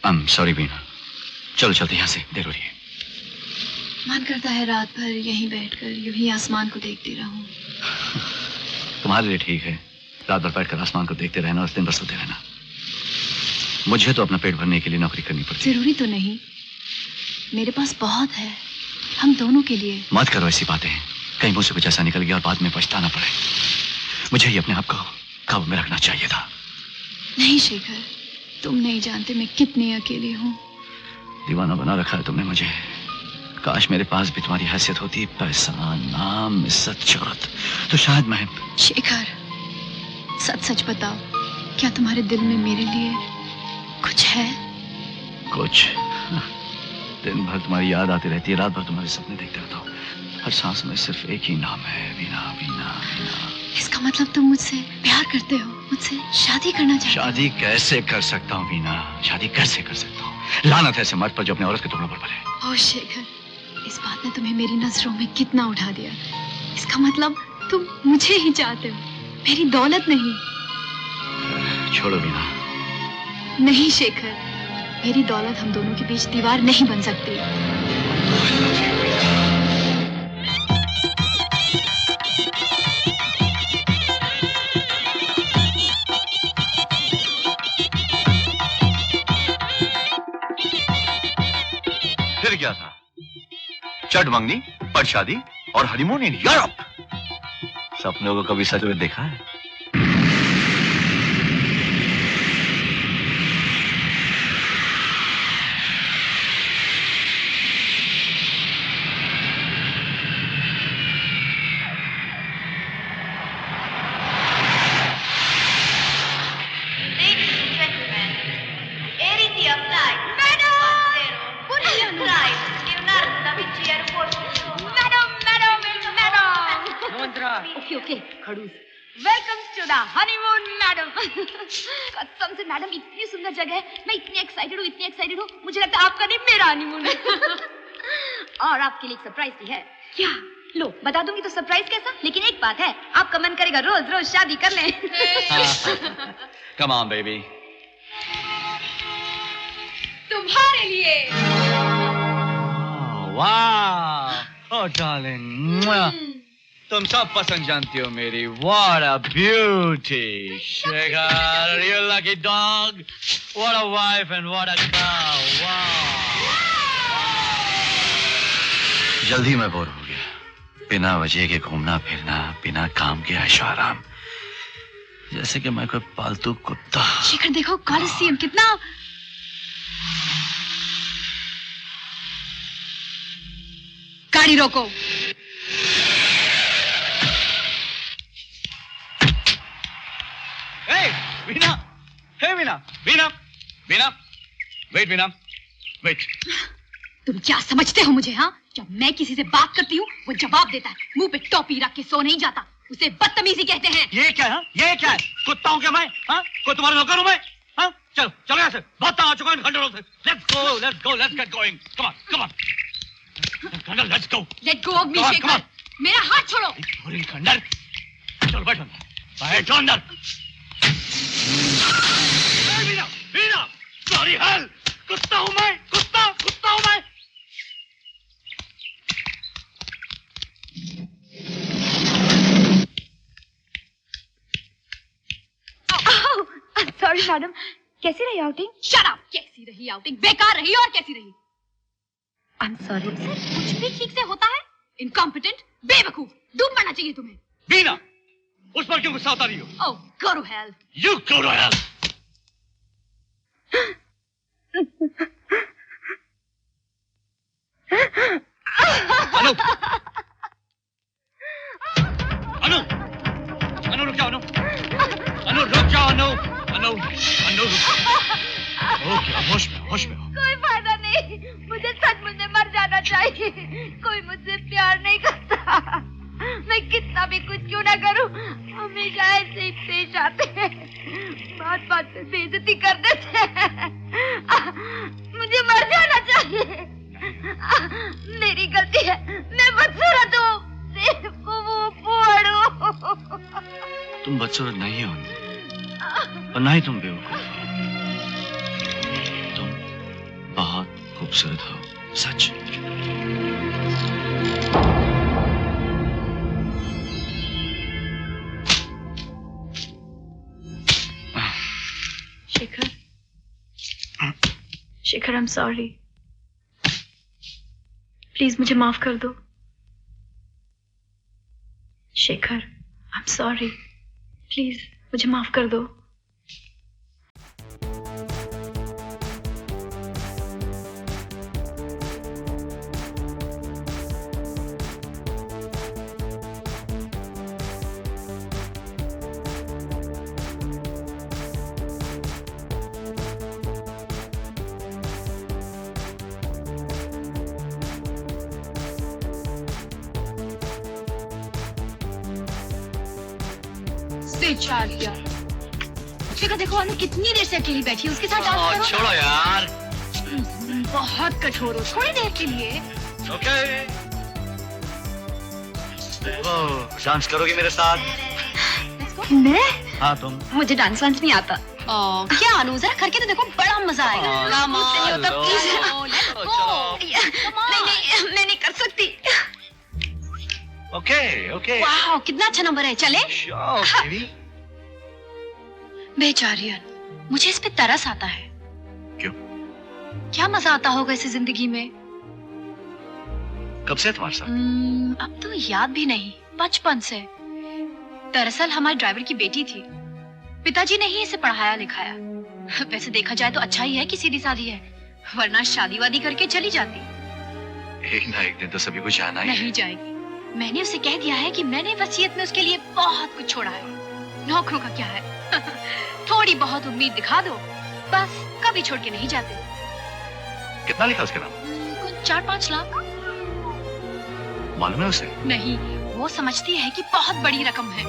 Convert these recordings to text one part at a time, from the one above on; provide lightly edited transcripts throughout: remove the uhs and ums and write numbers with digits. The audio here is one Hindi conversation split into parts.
सॉरी बीना, चलो चलते यहाँ से, देर हो रही है। मन करता है रात भर यहीं बैठकर यूं ही आसमान को देखती रहूं। तुम्हारे लिए ठीक है रात भर बैठकर आसमान को देखते रहना और दिन भर सोते रहना। मुझे तो अपना पेट भरने के लिए नौकरी करनी पड़ती है। जरूरी तो नहीं, मेरे पास बहुत है, हम दोनों के लिए। मत करो ऐसी बातें, कहीं मुझसे कुछ ऐसा निकल गया और बाद में पछताना पड़े। मुझे ही अपने आप को काबू में रखना चाहिए था। नहीं शेखर, तुम नहीं जानते मैं कितनी अकेली हूँ। दीवाना बना रखा है तुमने मुझे। काश मेरे पास भी तुम्हारी हैसियत होती, पैसा, नाम, इज्जत, शोहरत, तो शायद मैं। शेखर, सच सच बताओ, क्या तुम्हारे दिल में मेरे लिए कुछ है? कुछ? दिन भर तुम्हारी याद आती रहती है, रात भर तुम्हारे सपने देखते रहता हूँ। हर सांस में सिर्फ एक ही नाम है, वीना वीना वीना। इसका मतलब तुम मुझसे प्यार करते हो, मुझसे शादी करना चाहते हो? शादी कैसे कर सकता हूँ वीना, शादी कैसे कर सकता हूँ? लानत है ऐसे मर्द पर जो अपने औरत के टुकड़ों पर पले। ओ शेखर, इस बात ने तुम्हें मेरी नजरों में कितना उठा दिया। इसका मतलब तुम मुझे ही चाहते हो, मेरी दौलत नहीं। छोड़ो वीना। नहीं शेखर, मेरी दौलत हम दोनों के बीच दीवार नहीं बन सकती। फिर क्या था? चट मंगनी, पर शादी और हनीमून इन यूरोप। सपनों को कभी सच में देखा है? Okay, खड़ूस। Welcome to the honeymoon, madam. कसम से मैडम इतनी सुंदर जगह है, मैं इतनी एक्साइटेड हूँ, मुझे लगता है आपका नहीं मेरा हनीमून है। और आपके लिए एक सरप्राइज भी है। क्या? लो बता दूंगी तो सरप्राइज कैसा, लेकिन एक बात है, आपका मन करेगा रोज रोज शादी कर लें। Come on, baby. तुम्हारे लिए। वाह, oh darling. तुम सब पसंद जानती हो मेरी। What a beauty, Shekhar, you lucky dog. What a wife and what a cow. Wow. जल्दी मैं बोर हो गया, बिना वजह के घूमना फिरना, बिना काम के ऐशो आराम, जैसे कि मैं कोई पालतू कुत्ता। शेखर देखो, कॉलिसियम कितना। गाड़ी रोको। वीना, हे वीना, वीना, वीना, वेट वीना, वेट। तुम क्या समझते हो मुझे? हाँ, जब मैं किसी से बात करती हूँ वो जवाब देता है, मुंह पे टोपी रख के सो नहीं जाता, उसे बदतमीजी कहते हैं। ये क्या है? ये क्या है? कुत्ता हूँ क्या मैं? हाँ, कोई तुम्हारा नौकर हूँ मैं? हाँ, चलो चलो यहाँ से, बहुत आ चुका हूँ इन खंडरों से। Let's get going. Come on. खंडर, let's go. Let go of me, Shekhar. मेरा हाथ छोड़ो। इन खंडर, चलो बैठो अंदर। वीना, सॉरी हेल, कुत्ता हूँ मैं, कुत्ता हूँ मैं। सॉरी मैडम, कैसी रही आउटिंग? Shut up. कैसी रही आउटिंग? बेकार रही। और कैसी रही? आई एम सॉरी। कुछ भी ठीक से होता है? इनकॉम्पिटेंट, बेवकूफ, डूब मरना चाहिए तुम्हें। वीना, उस पर क्यों गुस्सा होता रही हो? Oh, go to hell. You go to hell. अनु रुक जाओ। अनु होश में हो। कोई फायदा नहीं, मुझे सचमुच में मर जाना चाहिए। कोई मुझसे प्यार नहीं करता, मैं कितना भी कुछ क्यों ना करूं, हमेशा ऐसे ही पेश आते हैं, बात पे बेइज्जती कर देते हैं। मुझे मर जाना चाहिए, मेरी गलती है, मैं बदसूरत हूँ, तुम बदसूरत नहीं हो और ना ही तुम बेवकूफ। खूबसूरत हो सच। Shekhar, Shekhar, I am sorry. Please मुझे माफ कर दो। Shekhar, I am sorry. Please मुझे माफ कर दो। बेचारिया। शेखर देखो अनु कितनी देर से अकेली बैठी है, उसके साथ डांस करो। छोड़ो यार। बहुत कठोर हो, थोड़ी देर के लिए। ओके। डांस करोगी मेरे साथ? मैं? हाँ तुम। मुझे डांस वांस नहीं आता। क्या अनु, जरा करके तो देखो, बड़ा मजा आएगा। मुझसे नहीं होता, प्लीज। नहीं, मैं नहीं कर सकती। Okay okay. वाह, कितना अच्छा नंबर है। चले? बेबी। बेचारी, मुझे इस पे तरस आता है। क्यों? क्या मजा आता होगा इसे जिंदगी में। कब से तुम्हारे साथ? अब तो याद भी नहीं, बचपन से। दरअसल हमारे ड्राइवर की बेटी थी, पिताजी ने ही इसे पढ़ाया लिखाया। वैसे देखा जाए तो अच्छा ही है कि सीधी सादी है, वरना शादी वादी करके चली जाती। एक ना एक दिन तो सभी को जाना ही नहीं जाएगी। मैंने उसे कह दिया है कि मैंने वसीयत में उसके लिए बहुत कुछ छोड़ा है। नौकरों का क्या है, थोड़ी बहुत उम्मीद दिखा दो, बस कभी छोड़ के नहीं जाते। कितना लिखा उसके नाम? कुछ 4-5 लाख। मालूम है उसे? नहीं, वो समझती है कि बहुत बड़ी रकम है।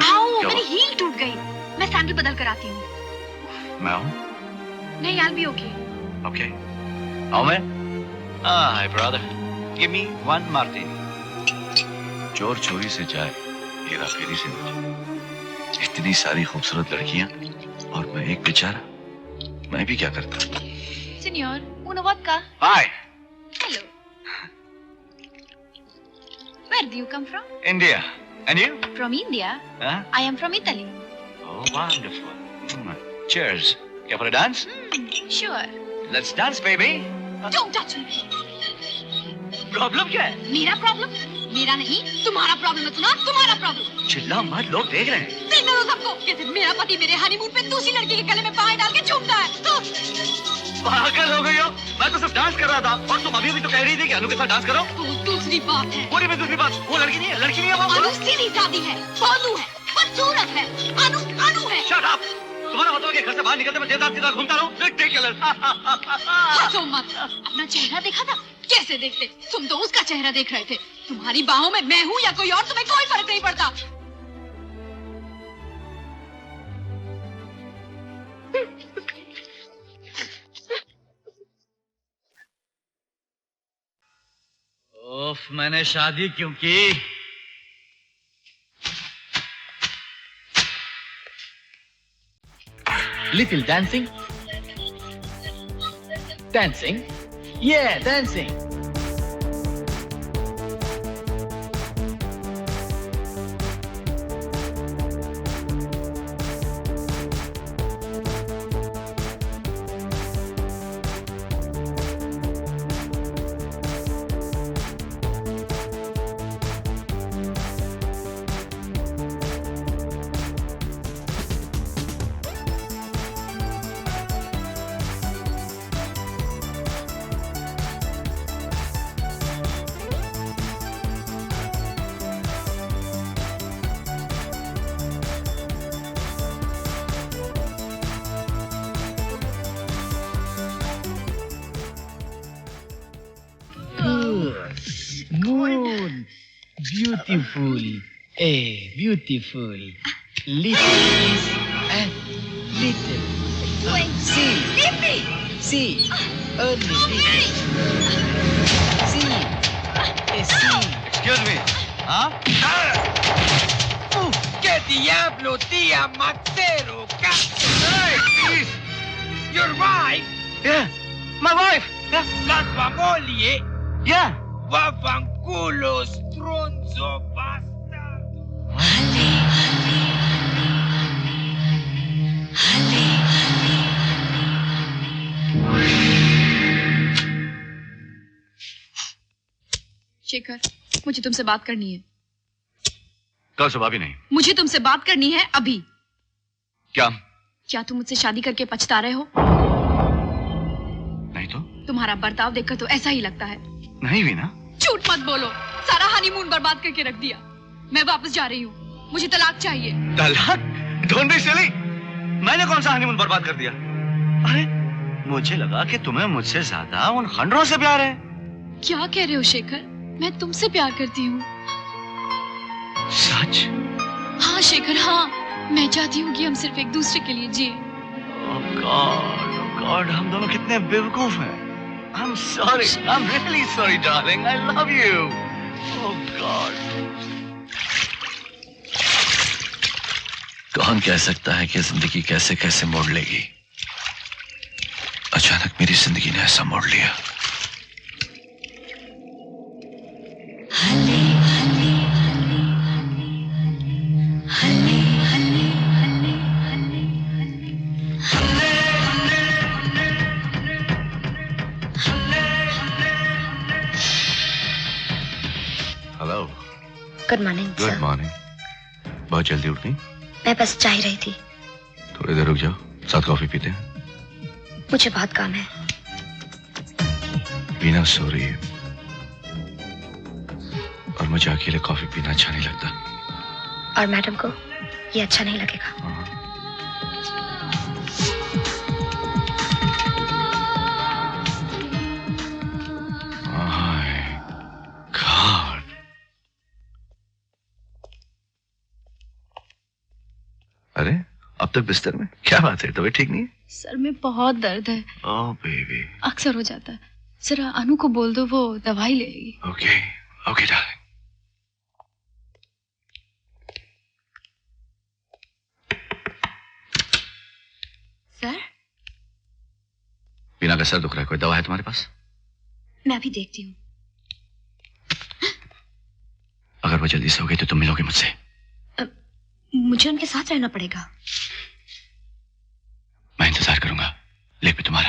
आओ, मेरी हील टूट गई, मैं सैंडल बदल कर आती हूँ। मैं हूँ? नहीं, I'll be okay। ओके। आओ मैं? Hi brother, give me 1 martini। चोर चोरी से जाए, हेरा फेरी से बचे। इतनी सारी खूबसूरत लड़कियां और मैं एक बेचारा, मैं भी क्या करता। Signor, una vodka? Hi. Hello। Where do you come from? India. And you? From India? Huh? I am from Italy। Oh, wonderful। Cheers। क्या for a dance? Sure। Let's dance, baby। Don't touch me। Problem क्या है? मेरा प्रॉब्लम? मेरा नहीं, तुम्हारा प्रॉब्लम है। सुना, तुम्हारा प्रॉब्लम। चिल्ला मत, लोग देख रहे हैं। देखने दो सबको। कैसे मेरा पति मेरे हनीमून पे दूसरी लड़की के गले में बाहें डाल के झूमता है। तो पागल हो गई हो? मैं तो सिर्फ डांस कर रहा था और तुम अभी तो कह रही थी कि अनु के साथ डांस करो। वो दूसरी बात है। बोली में दूसरी बात, वो लड़की नहीं है, लड़की नहीं है वो। अनु सीधी सादी है, बालू है, बदसूरत है। अनु अनु है। Shut up. तुम्हारा मतलब है कि घर से बाहर निकलते मैं देवदास की तरह घूमता रहूं? रिडिकुलस। हंसो मत। अपना चेहरा देखा था? कैसे देखते? तुम तो उसका चेहरा देख रहे थे। तुम्हारी बाहों में मैं हूँ या कोई और, तुम्हें कोई फर्क नहीं पड़ता। ओफ, मैंने शादी क्यों की? Little dancing? Dancing? Yeah, dancing. Moon, beautiful, beautiful, little and little. See, only little. See. Excuse me. हाँ? ¿Qué diablo, tía Matero? Hey, please. Your wife Yeah, my wife. Yeah. La tua moglie? Yeah. Vaffanculo, stronzo bastardo. Shekhar, मुझे तुमसे बात करनी है। कल सुबह भी नहीं। मुझे तुमसे बात करनी है अभी। क्या तुम मुझसे शादी करके पछता रहे हो? नहीं तो? तुम्हारा बर्ताव देखकर तो ऐसा ही लगता है। नहीं भी ना? झूठ मत बोलो, सारा हनीमून बर्बाद करके रख दिया। मैं वापस जा रही हूँ, मुझे तलाक चाहिए। तलाक? Don't be silly। मैंने कौन सा हनीमून बर्बाद कर दिया? अरे मुझे लगा कि तुम्हें मुझसे ज्यादा उन खंडरों से प्यार है। क्या कह रहे हो शेखर? मैं तुमसे प्यार करती हूँ। सच? हाँ शेखर, हाँ। मैं चाहती हूँ कि हम सिर्फ एक दूसरे के लिए जिए। Oh God, हम दोनों कितने बेवकूफ हैं। I'm sorry, I'm really sorry, darling. I love you. Oh God. कौन कह सकता है कि जिंदगी कैसे कैसे मोड़ लेगी? अचानक मेरी जिंदगी ने ऐसा मोड़ लिया। Hello. Good morning good morning. बहुत जल्दी उठ गई? मैं बस चाह रही थी। थोड़ी देर रुक जाओ, साथ कॉफी पीते हैं। मुझे बहुत काम है। वीना सो रही है और मुझे अकेले कॉफी पीना अच्छा नहीं लगता। और मैडम को ये अच्छा नहीं लगेगा। God. अरे अब तक बिस्तर में? क्या बात है, तबीयत ठीक नहीं है? सर में बहुत दर्द है। ओह बेबी। अक्सर हो जाता है। जरा अनु को बोल दो, वो दवाई लेगी। Okay okay darling. Sir, Veena का सर दुख रहा है, कोई दवा है तुम्हारे पास? मैं अभी देखती हूँ। अगर वो जल्दी से हो गई तो तुम मिलोगे मुझसे? मुझे उनके साथ रहना पड़ेगा। मैं इंतजार करूंगा, लेकिन तुम्हारा।